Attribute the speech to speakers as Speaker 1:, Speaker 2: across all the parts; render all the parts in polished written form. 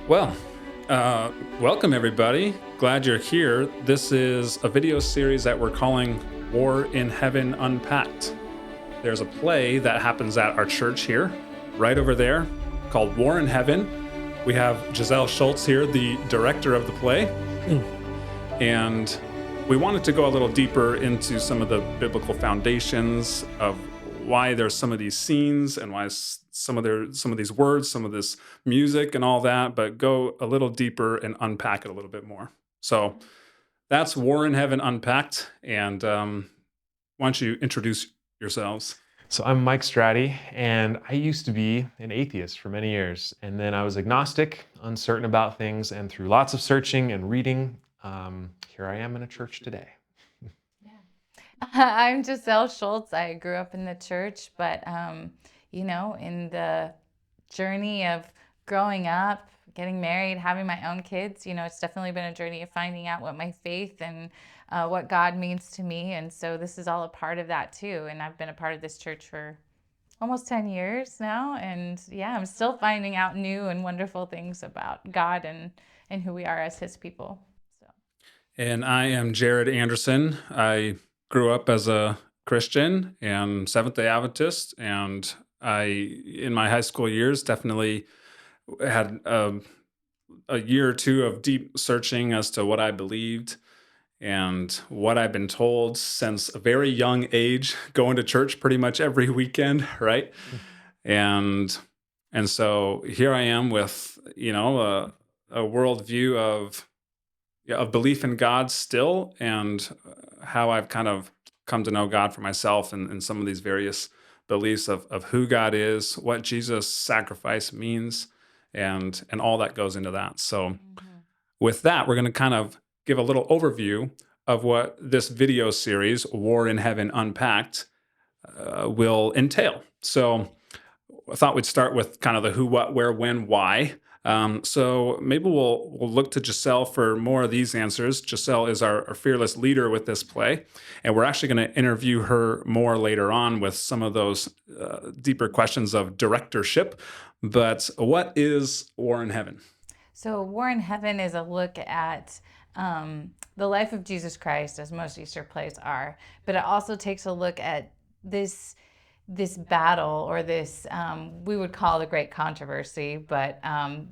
Speaker 1: Well, welcome everybody. Glad you're here. This is a video series that we're calling War in Heaven Unpacked. There's a play that happens at our church here, right over there, called War in Heaven. We have Giselle Schultz here, the director of the play. And we wanted to go a little deeper into some of the biblical foundations of why there's some of these scenes and why some of these words, some of this music and all that, but go a little deeper and unpack it a little bit more. So that's War in Heaven Unpacked. And why don't you introduce yourselves?
Speaker 2: So I'm Mike Strati, and I used to be an atheist for many years. And then I was agnostic, uncertain about things, and through lots of searching and reading, here I am in a church today.
Speaker 3: I'm Giselle Schultz. I grew up in the church, but in the journey of growing up, getting married, having my own kids, it's definitely been a journey of finding out what my faith and what God means to me. And so this is all a part of that too. And I've been a part of this church for almost 10 years now. And yeah, I'm still finding out new and wonderful things about God and who we are as his people.
Speaker 1: And I am Jared Anderson. I grew up as a Christian and Seventh-day Adventist, and in my high school years, definitely had a year or two of deep searching as to what I believed and what I've been told since a very young age, going to church pretty much every weekend, right? And so here I am with a worldview of belief in God still, and how I've kind of come to know God for myself and some of these various beliefs of who God is, what Jesus' sacrifice means, and all that goes into that. So with that, we're going to kind of give a little overview of what this video series, War in Heaven Unpacked, will entail. So I thought we'd start with kind of the who, what, where, when, why. So maybe we'll look to Giselle for more of these answers. Giselle is our fearless leader with this play, and we're actually going to interview her more later on with some of those deeper questions of directorship. But what is War in Heaven?
Speaker 3: So War in Heaven is a look at the life of Jesus Christ, as most Easter plays are, but it also takes a look at this battle, or this, we would call the great controversy, but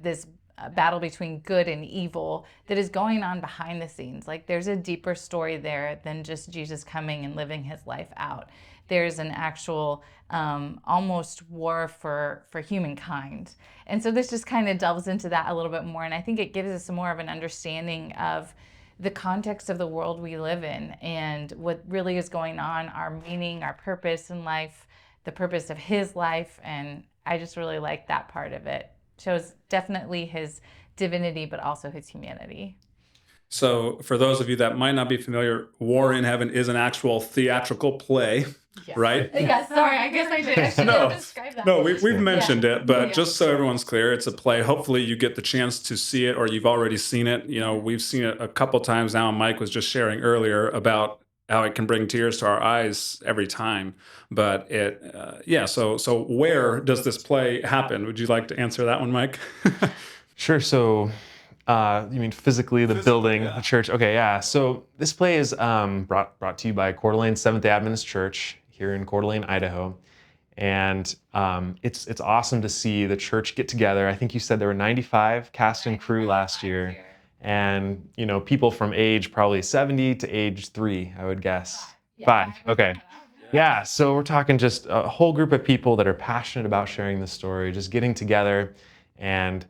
Speaker 3: this battle between good and evil that is going on behind the scenes. Like, there's a deeper story there than just Jesus coming and living his life out. There's an actual almost war for humankind. And so this just kind of delves into that a little bit more. And I think it gives us more of an understanding of the context of the world we live in and what really is going on, our meaning, our purpose in life, the purpose of his life. And I just really like that part of it. Shows definitely his divinity, but also his humanity.
Speaker 1: So for those of you that might not be familiar, War in Heaven is an actual theatrical play, right?
Speaker 3: Yeah, sorry, I guess I didn't describe that.
Speaker 1: No, we've mentioned it, but just so everyone's clear, it's a play. Hopefully you get the chance to see it, or you've already seen it. We've seen it a couple times now, and Mike was just sharing earlier about how it can bring tears to our eyes every time. But so where does this play happen? Would you like to answer that one, Mike?
Speaker 2: Sure. So you mean physically the building, the church? Okay, yeah. So this play is brought to you by Coeur d'Alene Seventh-day Adventist Church here in Coeur d'Alene, Idaho. And it's awesome to see the church get together. I think you said there were 95 cast and crew last year. And, people from age probably 70 to age 3, I would guess. 5. Okay. Yeah. So we're talking just a whole group of people that are passionate about sharing the story, just getting together and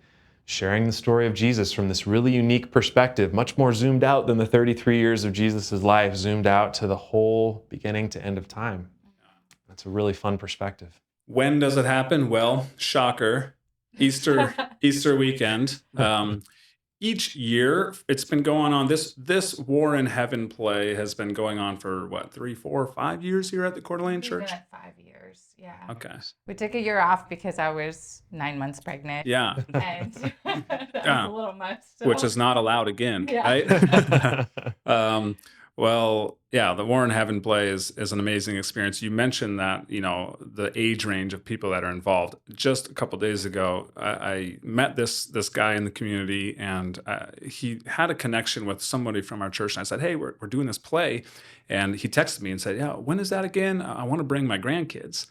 Speaker 2: sharing the story of Jesus from this really unique perspective, much more zoomed out than the 33 years of Jesus's life, zoomed out to the whole beginning to end of time. That's a really fun perspective.
Speaker 1: When does it happen? Well, shocker, Easter weekend. Each year, it's been going on. This War in Heaven play has been going on for 3, 4, 5 years here at the Coeur d'Alene Church?
Speaker 3: Been at 5 years, yeah.
Speaker 1: Okay.
Speaker 3: We took a year off because I was 9 months pregnant.
Speaker 1: Yeah.
Speaker 3: And that was a little much. So.
Speaker 1: Which is not allowed again,
Speaker 3: Yeah.
Speaker 1: right? Well, yeah, the War in Heaven play is an amazing experience. You mentioned that, the age range of people that are involved. Just a couple days ago, I met this guy in the community, and he had a connection with somebody from our church. And I said, "Hey, we're doing this play," and he texted me and said, "Yeah, when is that again? I want to bring my grandkids."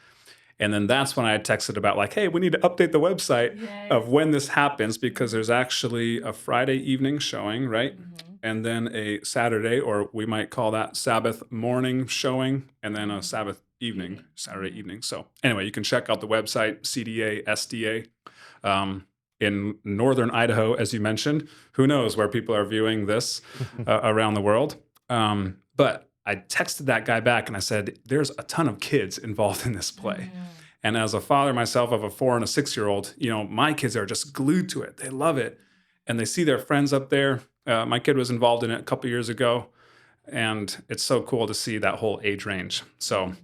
Speaker 1: And then that's when I had texted about like, "Hey, we need to update the website
Speaker 3: Yes.
Speaker 1: of when this happens because there's actually a Friday evening showing, right?
Speaker 3: Hmm.
Speaker 1: And then a Saturday, or we might call that Sabbath morning showing, and then a Sabbath evening, Saturday
Speaker 3: Hmm.
Speaker 1: evening." So anyway, you can check out the website, CDA, SDA, um, in northern Idaho, as you mentioned. Who knows where people are viewing this around the world? But I texted that guy back and I said, "There's a ton of kids involved in this play."
Speaker 3: Hmm.
Speaker 1: And as a father myself of a 4 and a 6-year-old, my kids are just glued to it. They love it. And they see their friends up there. My kid was involved in it a couple years ago. And it's so cool to see that whole age range. So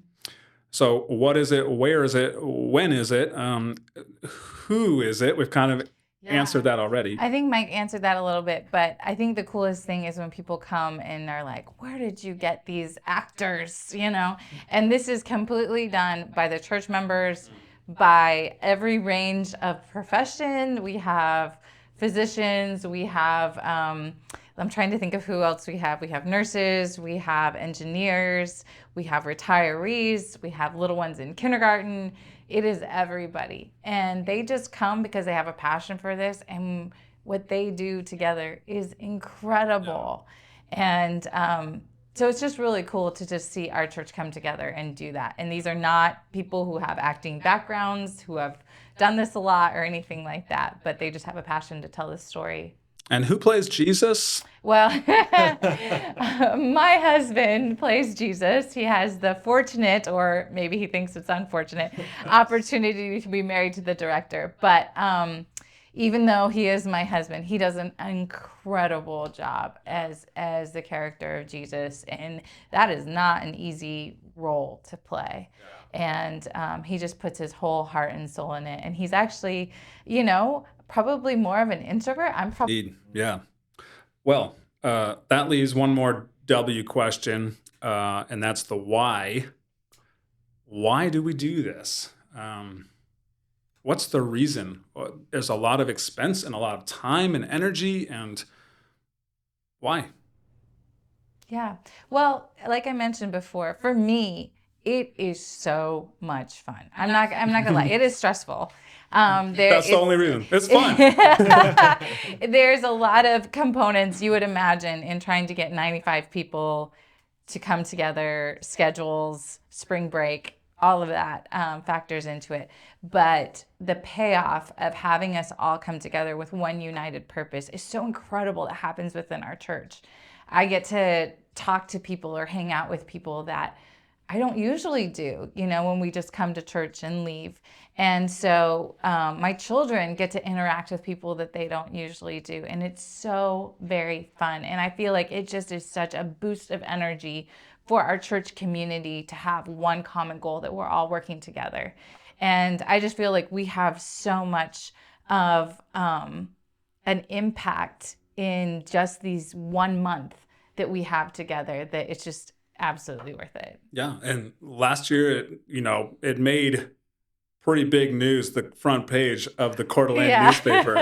Speaker 1: what is it? Where is it? When is it? Who is it? We've kind of answered
Speaker 3: Yeah.
Speaker 1: that already.
Speaker 3: I think Mike answered that a little bit, but I think the coolest thing is when people come and are like, "Where did you get these actors?" And this is completely done by the church members, by every range of profession. We have physicians, we have, I'm trying to think of who else we have. We have nurses, we have engineers, we have retirees, we have little ones in kindergarten. It is everybody. And they just come because they have a passion for this. And what they do together is incredible. And so it's just really cool to just see our church come together and do that. And these are not people who have acting backgrounds, who have done this a lot or anything like that, but they just have a passion to tell this story.
Speaker 1: And who plays Jesus?
Speaker 3: Well, my husband plays Jesus. He has the fortunate, or maybe he thinks it's unfortunate, opportunity to be married to the director. But even though he is my husband, he does an incredible job as the character of Jesus, and that is not an easy role to play. And he just puts his whole heart and soul in it. And he's actually, probably more of an introvert. I'm probably
Speaker 1: Indeed. Yeah. Well, that leaves one more W question, and that's the why. Why do we do this? What's the reason? There's a lot of expense and a lot of time and energy, and why?
Speaker 3: Yeah. Well, like I mentioned before, for me, it is so much fun. I'm not gonna lie, it is stressful. There
Speaker 1: That's the
Speaker 3: it's
Speaker 1: only reason. It's fun.
Speaker 3: there's a lot of components you would imagine in trying to get 95 people to come together, schedules, spring break, all of that factors into it. But the payoff of having us all come together with one united purpose is so incredible that happens within our church. I get to talk to people or hang out with people that I don't usually do, when we just come to church and leave. And so my children get to interact with people that they don't usually do. And it's so very fun. And I feel like it just is such a boost of energy for our church community to have one common goal that we're all working together. And I just feel like we have so much of an impact in just these 1 month that we have together that it's just absolutely worth it.
Speaker 1: Yeah, and last year, it made pretty big news, the front page of the Coeur d'Alene newspaper.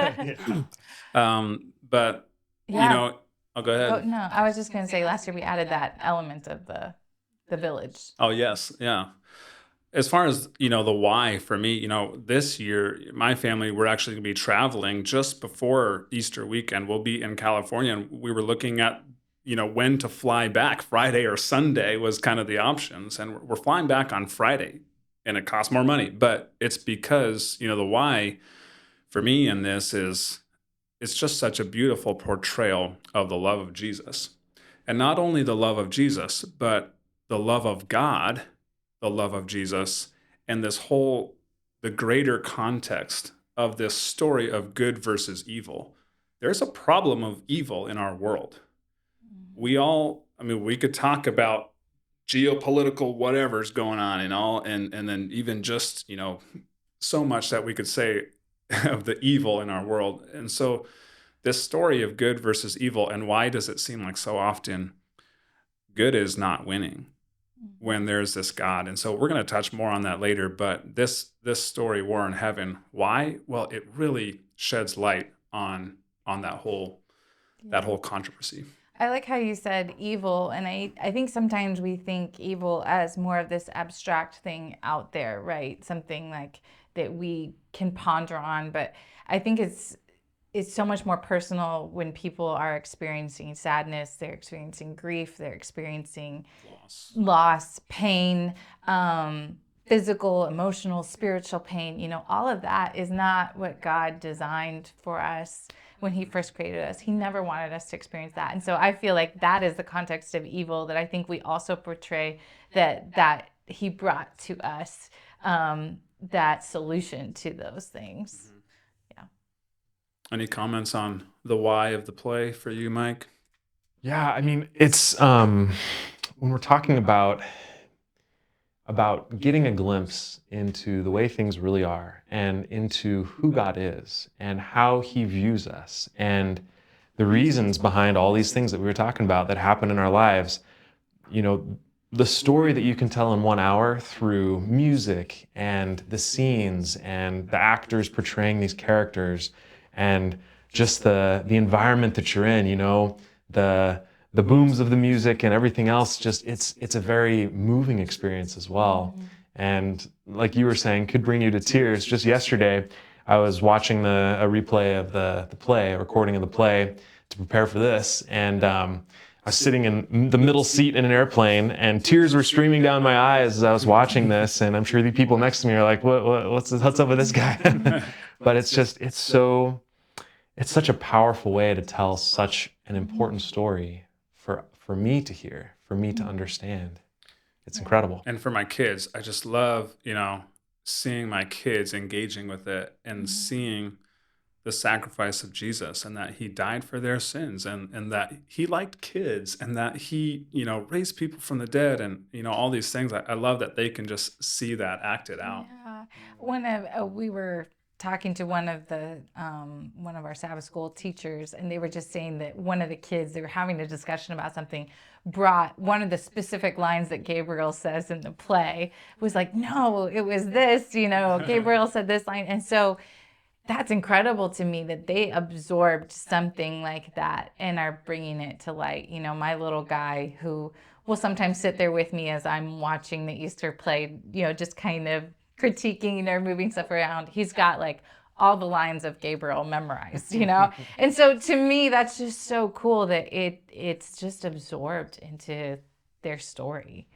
Speaker 3: Yeah.
Speaker 1: But
Speaker 3: Yeah.
Speaker 1: I'll go
Speaker 3: Oh
Speaker 1: ahead.
Speaker 3: no, I was just gonna say last year we added that element of the village.
Speaker 1: Oh yes, yeah. As far as the why for me, this year my family, we're actually going to be traveling just before Easter weekend. We'll be in California, and we were looking at when to fly back. Friday or Sunday was kind of the options, and we're flying back on Friday, and it costs more money. But it's because the why for me in this is it's just such a beautiful portrayal of the love of Jesus, and not only the love of Jesus, but the love of God, the love of Jesus, and the greater context of this story of good versus evil. There's a problem of evil in our world. We could talk about geopolitical whatever's going on and all, and then even just, so much that we could say of the evil in our world. And so this story of good versus evil, and why does it seem like so often good is not winning when there's this God. And so we're going to touch more on that later, but this story, War in Heaven, why? Well, it really sheds light on that whole controversy.
Speaker 3: I like how you said evil, and I think sometimes we think evil as more of this abstract thing out there, right? Something like that we can ponder on, but I think it's so much more personal when people are experiencing sadness, they're experiencing grief, they're experiencing loss, pain, physical, emotional, spiritual pain. All of that is not what God designed for us when he first created us. He never wanted us to experience that. And so I feel like that is the context of evil that I think we also portray, that he brought to us, that solution to those things. Yeah.
Speaker 1: Any comments on the why of the play for you, Mike?
Speaker 2: Yeah, I mean, it's when we're talking about getting a glimpse into the way things really are and into who God is and how he views us and the reasons behind all these things that we were talking about that happen in our lives. The story that you can tell in 1 hour through music and the scenes and the actors portraying these characters and just the environment that you're in, the booms of the music and everything else, just it's a very moving experience as well. And like you were saying, could bring you to tears. Just yesterday, I was watching a replay of the play, a recording of the play to prepare for this, and I was sitting in the middle seat in an airplane, and tears were streaming down my eyes as I was watching this. And I'm sure the people next to me are like, "What's up with this guy?" But it's such a powerful way to tell such an important story for me to hear, for me to understand. It's incredible.
Speaker 1: And for my kids, I just love, seeing my kids engaging with it and seeing the sacrifice of Jesus and that he died for their sins and that he liked kids and that he, raised people from the dead and, all these things. I love that they can just see that acted out.
Speaker 3: Yeah. We were talking to one of our Sabbath school teachers, and they were just saying that one of the kids, they were having a discussion about something, brought one of the specific lines that Gabriel says in the play, was like, no, it was this, Gabriel said this line. And so that's incredible to me that they absorbed something like that and are bringing it to light. My little guy, who will sometimes sit there with me as I'm watching the Easter play, just kind of critiquing or moving stuff around. He's got like all the lines of Gabriel memorized, And so to me, that's just so cool that it's just absorbed into their story.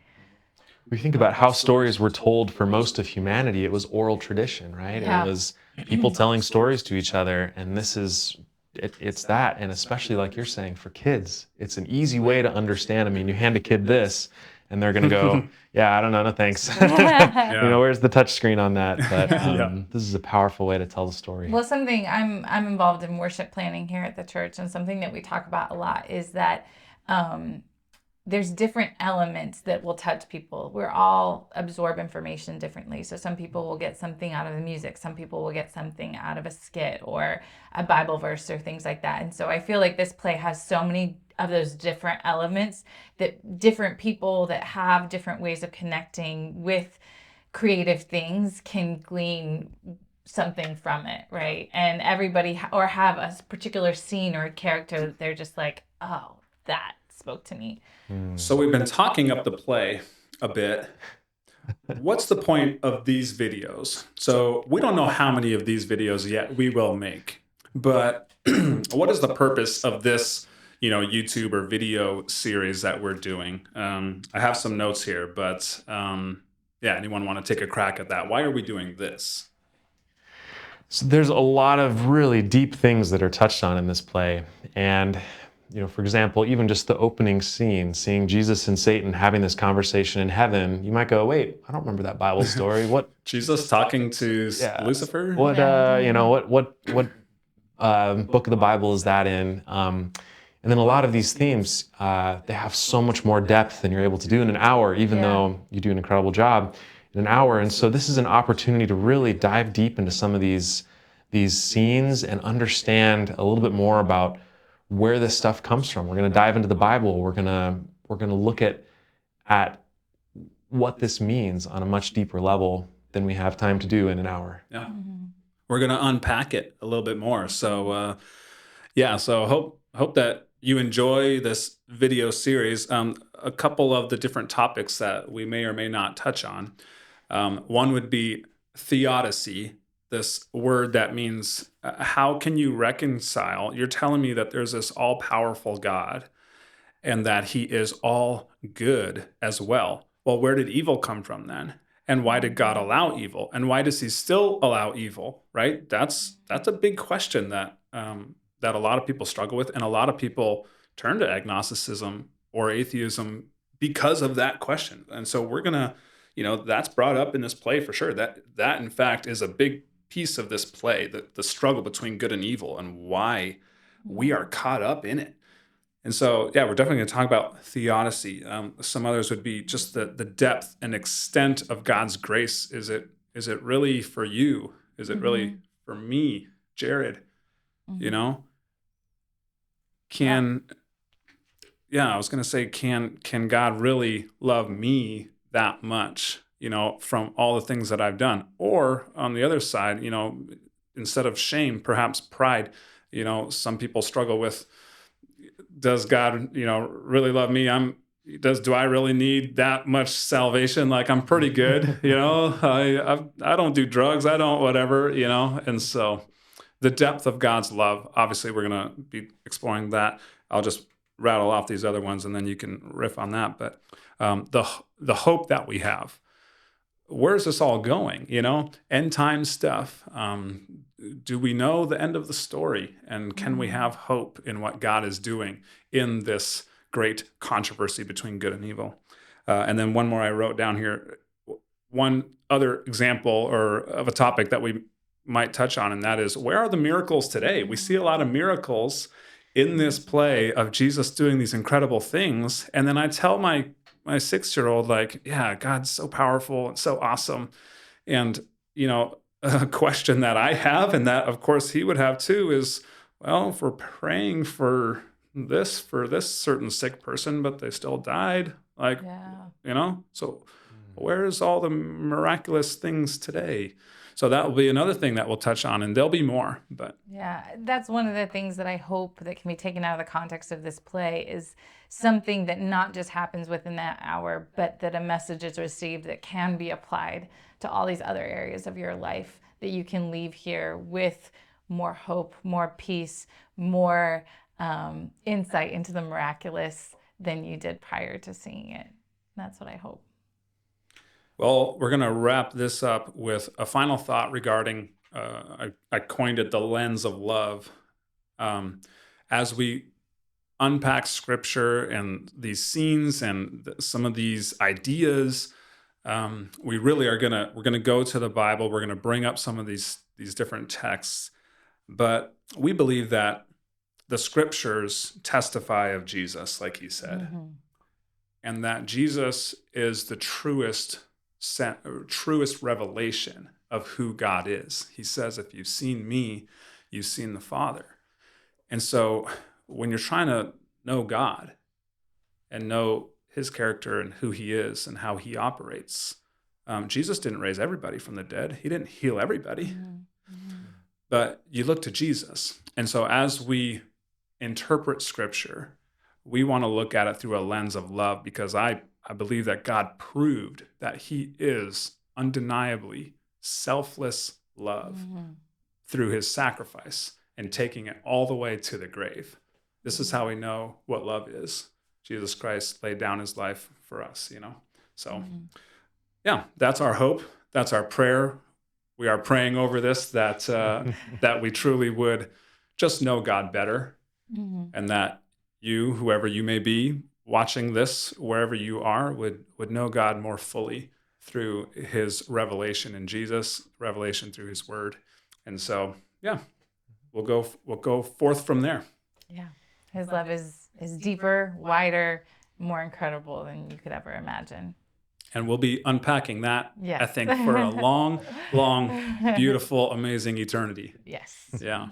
Speaker 2: We think about how stories were told for most of humanity. It was oral tradition, right?
Speaker 3: Yeah.
Speaker 2: It was people telling stories to each other, and it's that. And especially like you're saying, for kids, it's an easy way to understand. I mean, you hand a kid this, and they're gonna go, "Yeah, I don't know, no thanks." Where's the touch screen on that? But this is a powerful way to tell the story.
Speaker 3: Well, something I'm involved in worship planning here at the church, and something that we talk about a lot is that there's different elements that will touch people. We're all absorb information differently. So some people will get something out of the music. Some people will get something out of a skit or a Bible verse or things like that. And so I feel like this play has so many of those different elements that different people that have different ways of connecting with creative things can glean something from it, right? And everybody or have a particular scene or a character that they're just like, oh, that spoke to me.
Speaker 1: So we've been talking up the play a bit. What's the point of these videos? So we don't know how many of these videos yet we will make, but what is the purpose of this, YouTube or video series that we're doing? I have some notes here, but anyone want to take a crack at that? Why are we doing this?
Speaker 2: So there's a lot of really deep things that are touched on in this play. And for example, even just the opening scene, seeing Jesus and Satan having this conversation in heaven, you might go, wait, I don't remember that Bible story. What?
Speaker 1: Jesus talking to Lucifer?
Speaker 2: What, what book of the Bible is that in? And then a lot of these themes, they have so much more depth than you're able to do in an hour, even though you do an incredible job in an hour. And so this is an opportunity to really dive deep into some of these scenes and understand a little bit more about where this stuff comes from. We're going to dive into the Bible. We're going we're going to look at what this means on a much deeper level than we have time to do in an hour.
Speaker 1: Yeah. We're going to unpack it a little bit more. So, so hope that you enjoy this video series. A couple of the different topics that we may or may not touch on. One would be theodicy, this word that means how can you reconcile? You're telling me that there's this all-powerful God and that he is all good as well. Well, where did evil come from then? And why did God allow evil? And why does he still allow evil, right? That's a big question that that a lot of people struggle with, and a lot of people turn to agnosticism or atheism because of that question. And so we're gonna, that's brought up in this play for sure. That in fact is a big piece of this play, the struggle between good and evil and why we are caught up in it. And so, yeah, we're definitely going to talk about theodicy. Some others would be just the depth and extent of God's grace. Is it really for you? Is it really for me, Jared? You know, I was going to say, can God really love me that much? From all the things that I've done, or on the other side, instead of shame, perhaps pride. Some people struggle with, does God, really love me? Do I really need that much salvation? Like, I'm pretty good, I don't do drugs, I don't whatever, and so the depth of God's love, obviously we're going to be exploring that. I'll just rattle off these other ones and then you can riff on that. But the hope that we have, where's this all going? End time stuff. Do we know the end of the story? And can we have hope in what God is doing in this great controversy between good and evil? And then one more I wrote down here. One other example or of a topic that we might touch on, and that is, where are the miracles today? We see a lot of miracles in this play of Jesus doing these incredible things. And then I tell my 6-year-old, like, yeah, God's so powerful and so awesome. And, a question that I have, and that of course he would have too, is, well, if we're praying for this certain sick person, but they still died, like, so where's all the miraculous things today? So that will be another thing that we'll touch on, and there'll be more. But
Speaker 3: yeah, that's one of the things that I hope that can be taken out of the context of this play, is something that not just happens within that hour, but that a message is received that can be applied to all these other areas of your life, that you can leave here with more hope, more peace, more insight into the miraculous than you did prior to seeing it. That's what I hope.
Speaker 1: Well, we're going to wrap this up with a final thought regarding, I coined it the lens of love. As we unpack scripture and these scenes and some of these ideas, we really we're going to go to the Bible. We're going to bring up some of these different texts, but we believe that the scriptures testify of Jesus, like he said, and that Jesus is the truest revelation of who God is. He says, if you've seen me, you've seen the Father. And so when you're trying to know God and know his character and who he is and how he operates, Jesus didn't raise everybody from the dead. He didn't heal everybody. But you look to Jesus. And so as we interpret scripture, we want to look at it through a lens of love, because I believe that God proved that he is undeniably selfless love through his sacrifice and taking it all the way to the grave. This is how we know what love is. Jesus Christ laid down his life for us, So, yeah, that's our hope. That's our prayer. We are praying over this, that that we truly would just know God better, and that you, whoever you may be, watching this, wherever you are, would know God more fully through his revelation in Jesus, revelation through his word. And so, yeah, we'll go forth from there.
Speaker 3: Yeah. His love is deeper, wider, more incredible than you could ever imagine.
Speaker 1: And we'll be unpacking that,
Speaker 3: Yes.
Speaker 1: I think, for a long, long, beautiful, amazing eternity.
Speaker 3: Yes.
Speaker 1: Yeah.